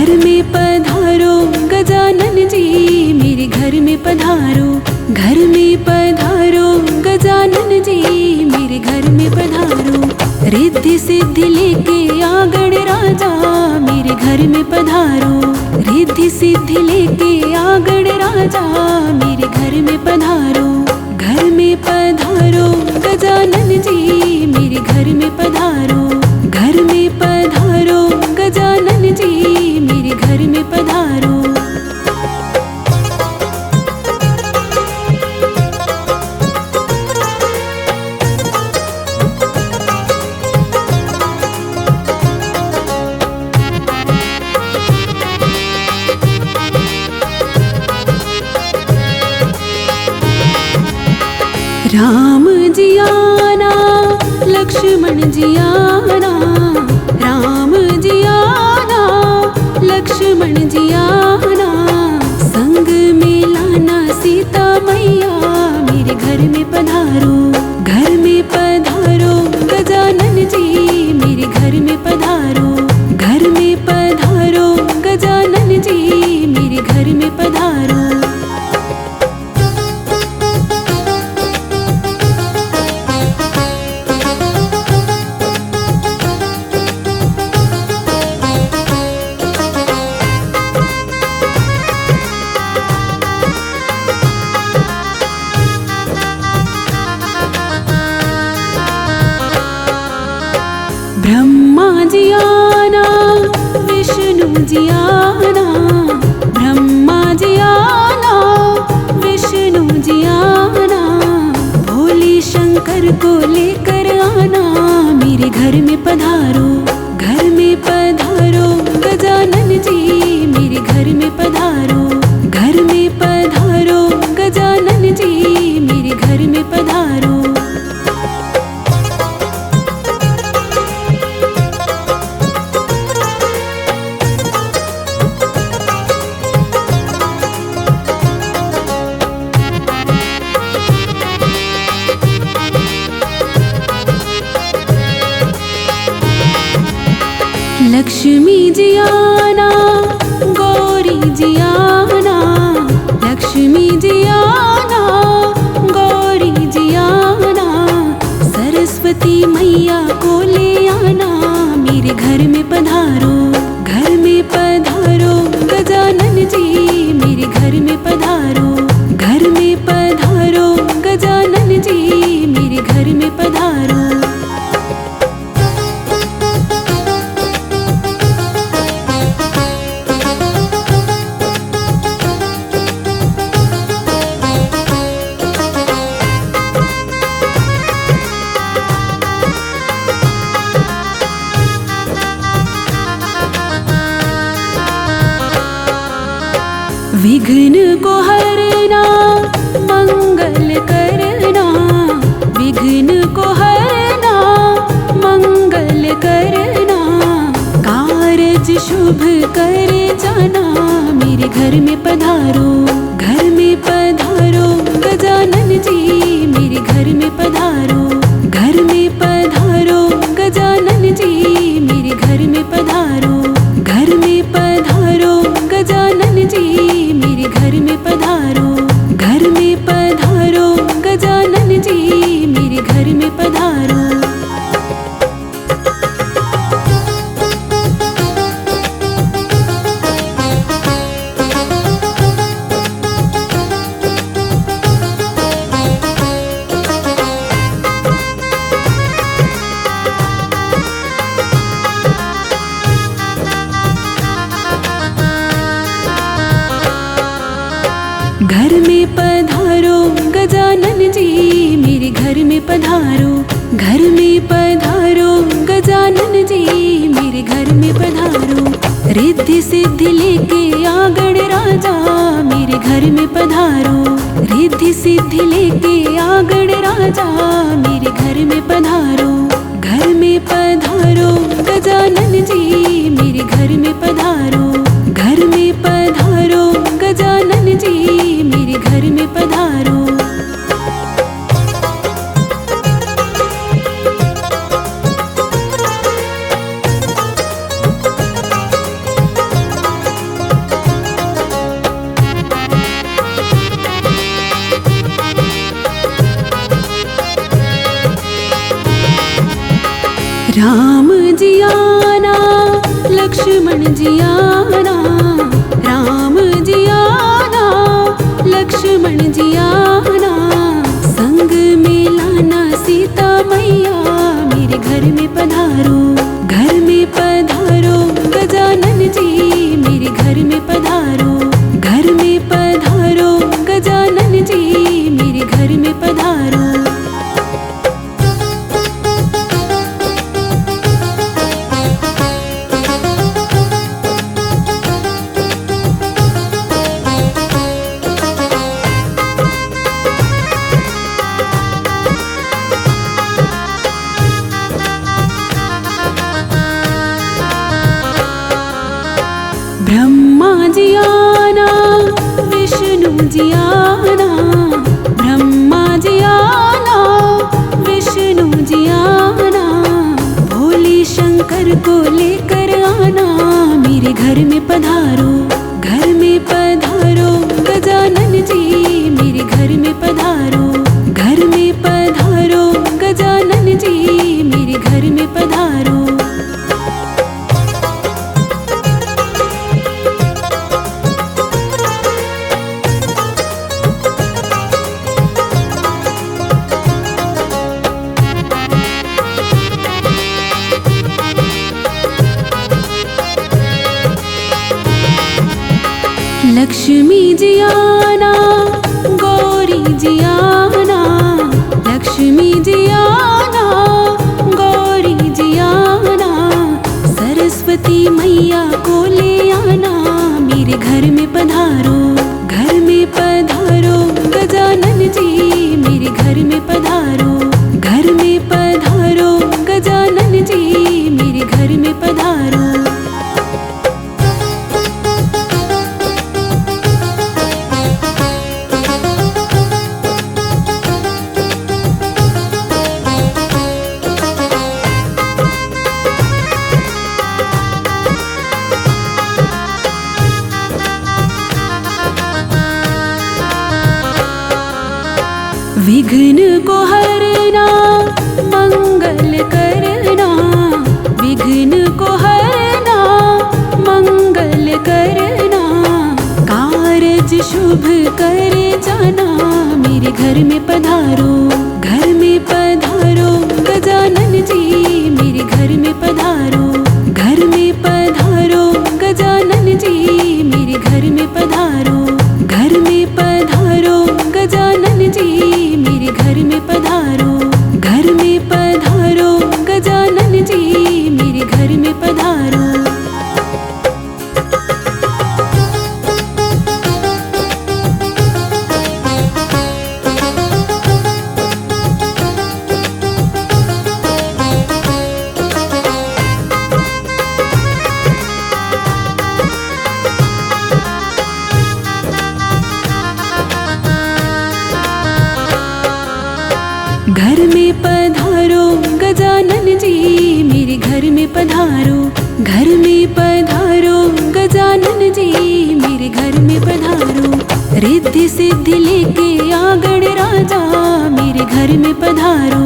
घर में पधारो गजानन जी, मेरे घर में पधारो। घर में पधारो गजानन जी, मेरे घर में पधारो। रिद्धि सिद्धि लेके आ गणराजा, मेरे घर में पधारो। रिद्धि सिद्धि लेके आ गणराजा, मेरे घर में पधारो। घर में पधारो गजानन जी, मेरे घर में पधारो। घर में पधारो गजानन जी, मेरे घर में पधारो। राम जी आना, लक्ष्मण जी आना। राम जी आना, लक्ष्मण जी आना। संग में लाना सीता मैया, मेरे घर में पधारो। घर में पधारो गजानन जी, मेरे घर में पधारो। घर में पधारो गजानन जी, मेरे घर में पधारो। ब्रह्मा जी आना, विष्णु जी आना। ब्रह्मा जी आना, विष्णु जी आना। भोले शंकर को लेकर आना, मेरे घर में पधारो। घर में पधारो गजानन जी, मेरे घर में पधारो। घर में पधारो गजानन जी, मेरे घर में पधारो। लक्ष्मी जी आना, गौरी जी आना। लक्ष्मी जी आना, गौरी जी आना। सरस्वती मैया को ले आना, मेरे घर में पधारो। घर में पधारो गजानन जी, मेरे घर में पधारो। घर में पधारो गजानन जी, मेरे घर में पधारो। विघ्न को हरना, मंगल करना। विघ्न को हरना, मंगल करना। कारज शुभ कर जाना, मेरे घर में पधारो। घर में पधारो गजानन जी, मेरे घर में पधारो। घर में पधारो गजानन जी, मेरे घर में पधारो। घर में पधारो गजानन जी, मेरे घर में पधारो। घर में पधारो गजानन जी, मेरे घर में पधारो। घर में पधारो गजानन जी, मेरे घर में पधारो। घर में पधारो गजानन जी, मेरे घर में पधारो। रिद्धि सिद्धि लेके आ गणराजा, मेरे घर में पधारो। रिद्धि सिद्धि लेके आ गणराजा, मेरे घर में पधारो। घर में पधारो गजानन जी, मेरे घर में पधारो। घर में पधारो गजानन जी, मेरे घर में पधारो। राम जी आना लक्ष्मण जी आना, राम जी आना लक्ष्मण जी आना, संग में लाना सीता मैया मेरे घर में पधारो, घर में पधारो गजानन जी मेरे घर में पधारो, घर में पधारो गजानन जी मेरे घर में पधारो। ब्रह्मा जी आना विष्णु जी आना, ब्रह्मा जी आना विष्णु जी आना, भोले शंकर को लेकर आना मेरे घर में पधारो, घर में पधारो गजानन जी मेरे घर में पधारो, घर में पधारो गजानन जी मेरे घर में पधारो। लक्ष्मी जी आना गौरी जी आना, लक्ष्मी जी आना गौरी जी आना, सरस्वती मैया को ले आना मेरे घर में पधारो, घर में पधारो गजानन जी मेरे घर में पधारो, घर में पधारो गजानन जी मेरे घर में पधारो। विघ्न को हरना मंगल करना, विघ्न को हरना मंगल करना, कारज शुभ कर जाना मेरे घर में पधारो, घर में पधारो गजानन जी मेरे घर में पधारो, घर में पधारो गजानन जी मेरे घर में पधारो, घर में पधारो गजानन जी मेरे घर में पधारो, घर में पधारो गजानन जी मेरे घर में पधारो। घर में पधारो गजानन जी मेरे घर में पधारो, घर में पधारो गजानन जी मेरे घर में पधारो, रिद्धि सिद्धि लेके आगड़ राजा मेरे घर में पधारो,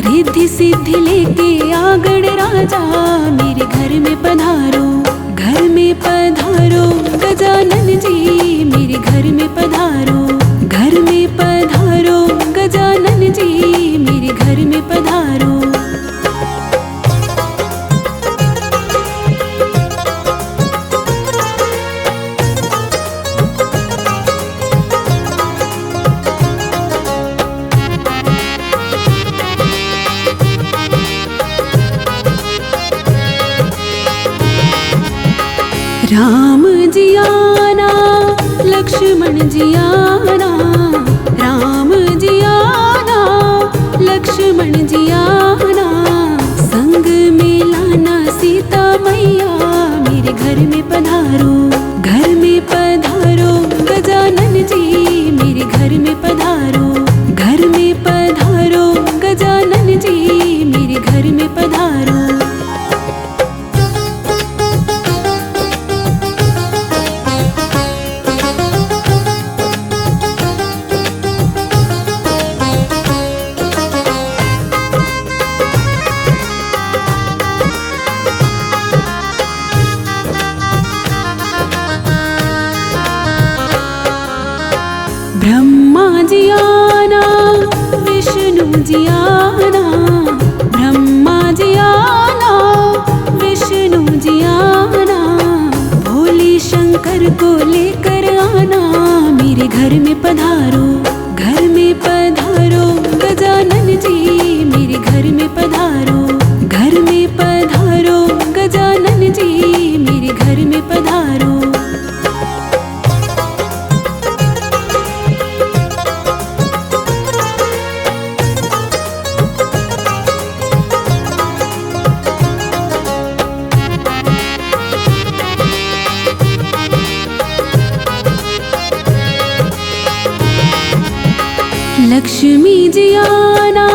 रिद्धि सिद्धि लेके आगड़ राजा मेरे घर में पधारो, घर में पधारो गजानन जी मेरे घर में पधारो, घर में पधारो गजानन जी मेरे घर में पधारो। राम जी आना लक्ष्मण जी आना, राम जी आना लक्ष्मण जी आना, संग में लाना सीता मैया मेरे घर में पधारो, घर में पधारो गजानन जी मेरे घर में पधारो, घर में पधारो गजानन जी मेरे घर में पधारो। जी आना, ब्रह्मा जी आना, विष्णु जी आना, भोले शंकर को लेकर आना, मेरे घर में पधारो, घर में पधारो गजानन जी, मेरे घर में पधारो, घर में पधारो गजानन जी, मेरे घर में पधारो। लक्ष्मी जी आना,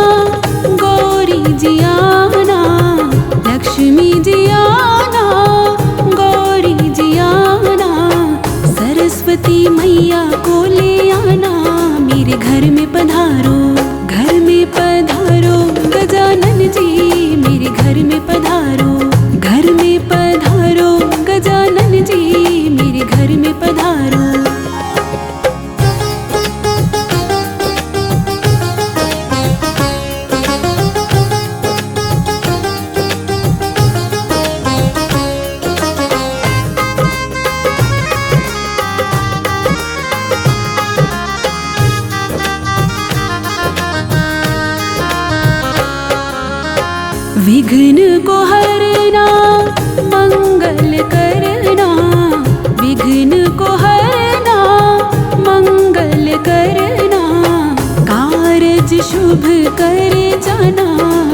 गौरी जी आना, लक्ष्मी जी आना, गौरी जी आना, सरस्वती मैया को ले आना, मेरे घर में पधारो, घर में पधारो गजानन जी, मेरे घर में पधारो, घर में पधारो गजानन जी, मेरे घर में पधारो। विघ्न को हरना, मंगल करना, विघ्न को हरना, मंगल करना, कारज शुभ कर जाना,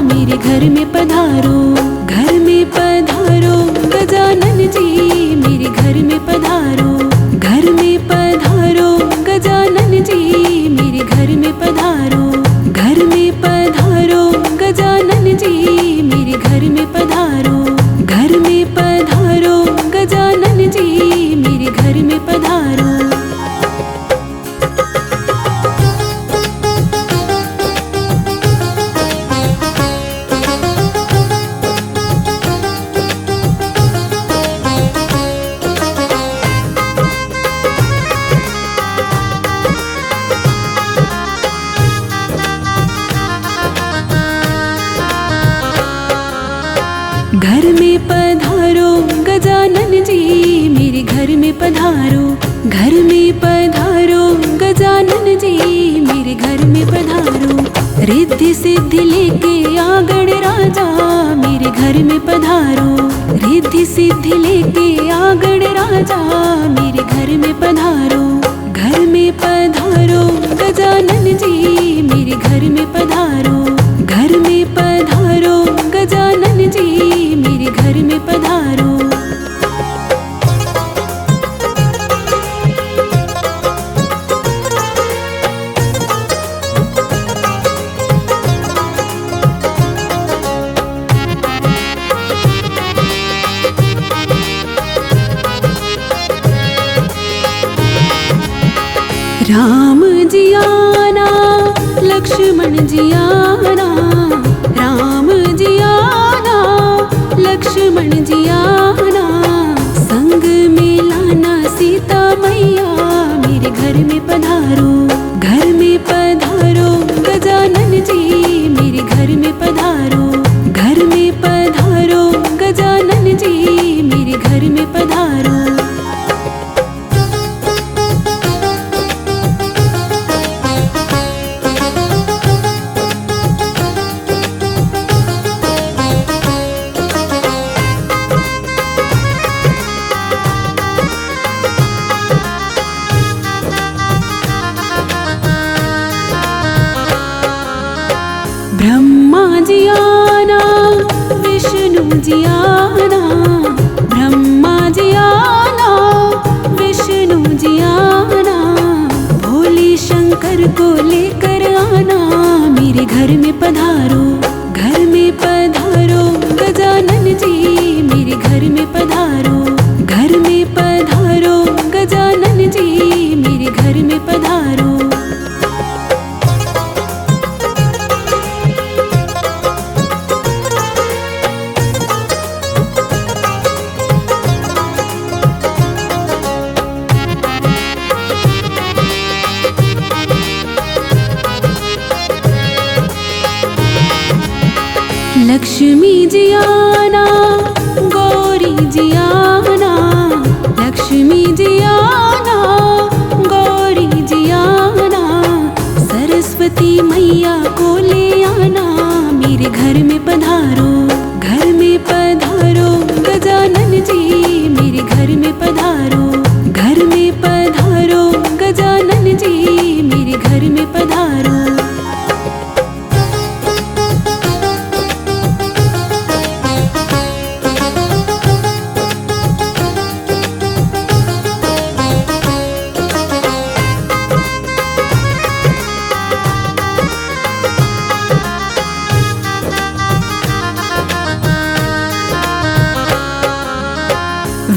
मेरे घर में पधारो, घर में पधारो गजानन जी, मेरे घर में पधारो, घर में पधारो गजानन जी, मेरे घर में पधारो, घर में पधारो गजानन जी, मेरे घर में पधारो, घर में पधारो गजानन जी, मेरे घर में पधारो। घर में पधारो गजानन जी, मेरे घर में पधारो, घर में पधारो गजानन जी, मेरे घर में पधारो, रिद्धि सिद्धि लेके आ गणराजा, मेरे घर में पधारो, रिद्धि सिद्धि लेके आ गणराजा, मेरे घर में पधारो, घर में पधारो गजानन जी, मेरे घर में पधारो, घर में पधारो गजानन जी, मेरे घर में पधारो। राम जी आना, लक्ष्मण जी आना, राम जी आना, लक्ष्मण जी आना, संग में लाना सीता मैया, मेरे घर में पधारो, घर में पधारो गजानन जी, मेरे घर में पधारो, घर में पधारो गजानन जी, मेरे घर में पधारो। ब्रह्मा जी आना, विष्णु जी आना, ब्रह्मा जी आना, विष्णु जी आना, भोले शंकर को लेकर आना, मेरे घर में पधारो, घर में पधारो गजानन जी, मेरे घर में पधारो, घर में पधारो गजानन जी, मेरे घर में पधारो। लक्ष्मी जी आना, गौरी जी आना, लक्ष्मी जी आना, गौरी जी आना, सरस्वती मैया को ले आना, मेरे घर में पधारो, घर में पधारो गजानन जी, मेरे घर में पधारो, घर में पधारो गजानन जी, मेरे घर में पधारो।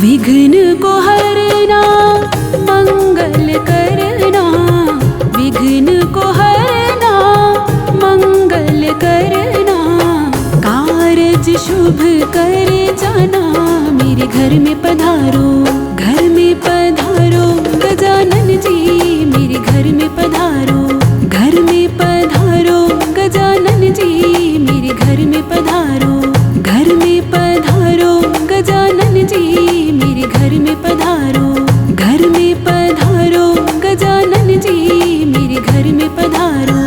विघ्न को हरना, मंगल करना, विघ्न को हरना, मंगल करना, कारज शुभ कर जाना, मेरे घर में पधारो, घर में पधारो गजानन जी, मेरे घर में पधारो, घर में पधारो गजानन जी, मेरे घर में पधारो, घर में पधारो गजानन जी, मेरे घर में पधारो, घर में पधारो गजानन जी, मेरे घर में पधारो।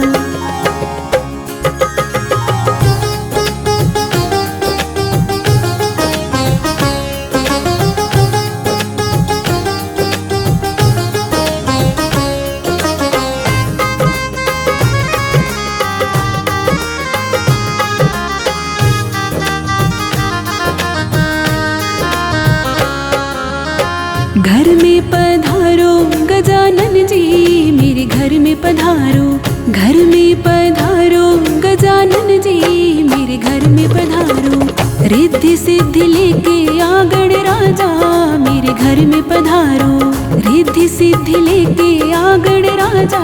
घर में पधारो गजानन जी, मेरे घर में पधारो, घर में पधारो गजानन जी, मेरे घर में पधारो, रिद्धि सिद्धि लेके आ गणराजा, मेरे घर में पधारो, रिद्धि सिद्धि लेके आ गणराजा,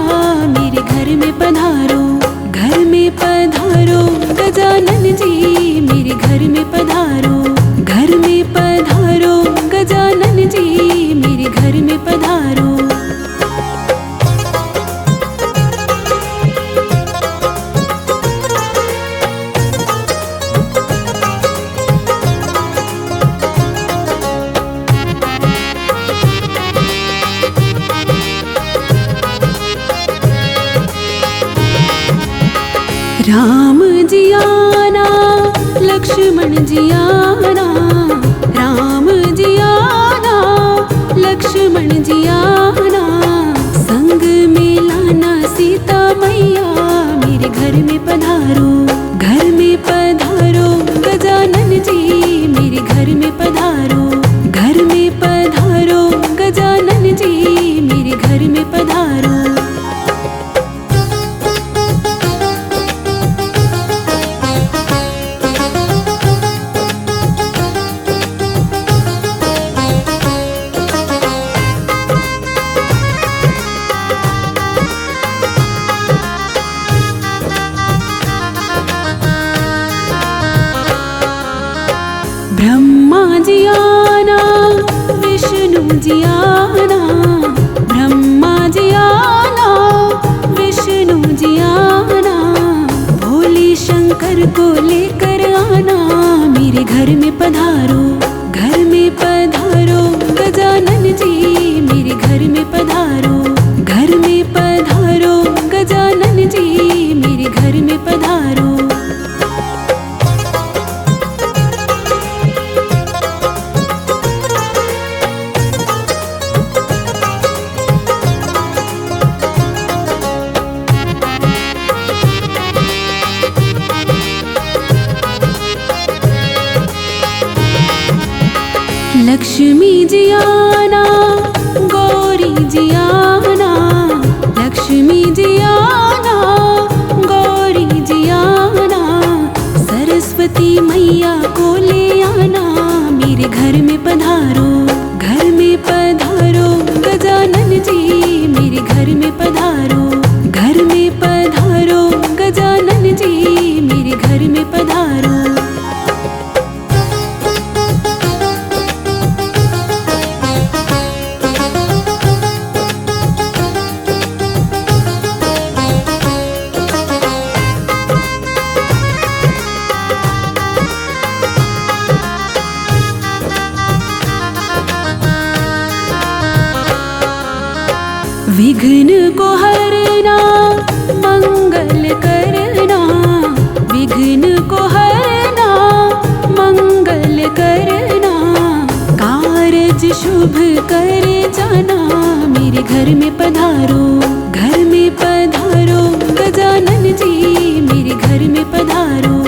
मेरे घर में पधारो, घर में पधारो गजानन जी, मेरे घर में पधारो, घर में पधारो गजानन जी, मेरे घर में पधारो। राम जी आना, लक्ष्मण जी आना, राम जी आना, लक्ष्मण जी आना, संग में लाना सीता मैया, मेरे घर में पधारो, घर में पधारो गजानन जी, मेरे घर में पधारो, घर में पधारो गजानन जी, मेरे घर में पधारो। ब्रह्मा जी आना, विष्णु जी आना, ब्रह्मा जी आना, विष्णु जी आना, भोले शंकर को लेकर आना, मेरे घर में पधारो, घर में पधारो गजानन जी, मेरे घर में पधारो, घर में पधारो गजानन जी, मेरे घर में पधारो। लक्ष्मी जी आना, गौरी जी आना, लक्ष्मी जी आना, गौरी जी आना, सरस्वती मैया को ले आना, मेरे घर में पधारो, घर में पधारो गजानन जी, मेरे घर में पधारो, घर में पधारो गजानन जी, मेरे घर में पधारो। विघ्न को हरना मंगल करना, विघ्न को हरना मंगल करना, कारज शुभ कर जाना, मेरे घर में पधारो, घर में पधारो गजानन जी, मेरे घर में पधारो।